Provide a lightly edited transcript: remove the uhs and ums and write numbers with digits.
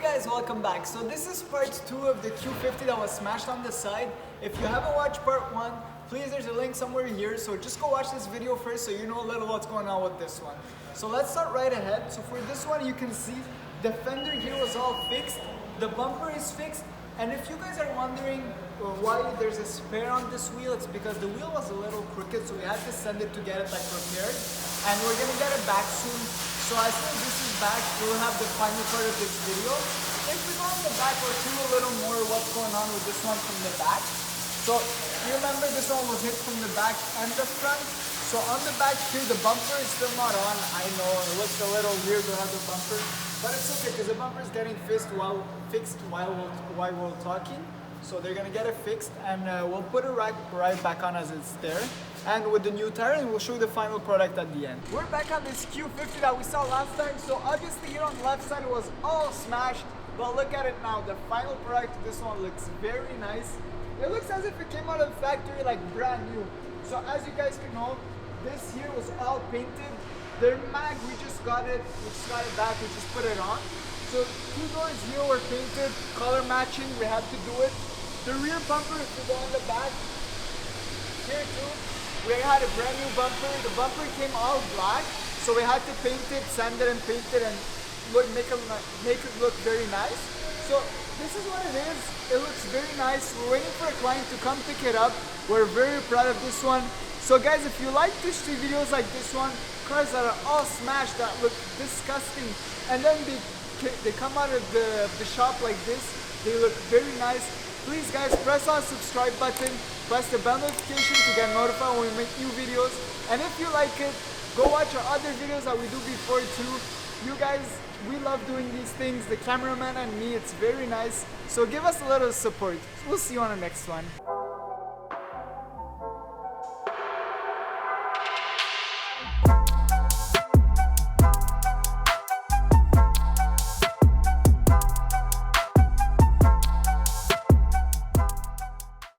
Guys, welcome back. So this is part 2 of the Q50 that was smashed on the side. If you haven't watched part 1, please, there's a link somewhere here, so just go watch this video first so you know a little what's going on with this one. So let's start right ahead. So for this one, you can see the fender here was all fixed, the bumper is fixed, and if you guys are wondering why there's a spare on this wheel, it's because the wheel was a little crooked, so we had to send it to get it like repaired, and we're gonna get it back soon. So as soon as this is back, we'll have the final part of this video. If we go on the back, we'll see a little more what's going on with this one from the back. So you remember this one was hit from the back and the front. So on the back here, the bumper is still not on. I know it looks a little weird to have the bumper, but it's okay because the bumper is getting fixed while we're talking. So they're gonna get it fixed, and we'll put it right back on as it's there. And with the new tire, and we'll show you the final product at the end. We're back on this Q50 that we saw last time. So obviously here on the left side it was all smashed, but look at it now. The final product, this one looks very nice. It looks as if it came out of the factory like brand new. So as you guys can know, this here was all painted. The mag, we just got it back, we just put it on. So two doors here were painted, color matching, we had to do it. The rear bumper, if you go on the back, here too, we had a brand new bumper. The bumper came all black, so we had to paint it, sand it and paint it, and make it look very nice. So this is what it is. It looks very nice. We're waiting for a client to come pick it up. We're very proud of this one. So guys, if you like to see videos like this one, cars that are all smashed, that look disgusting, and then they come out of the shop like this, they look very nice. Please guys, press on subscribe button, press the bell notification to get notified when we make new videos. And if you like it, go watch our other videos that we do before too. You guys, we love doing these things, the cameraman and me, it's very nice. So give us a little support. We'll see you on the next one.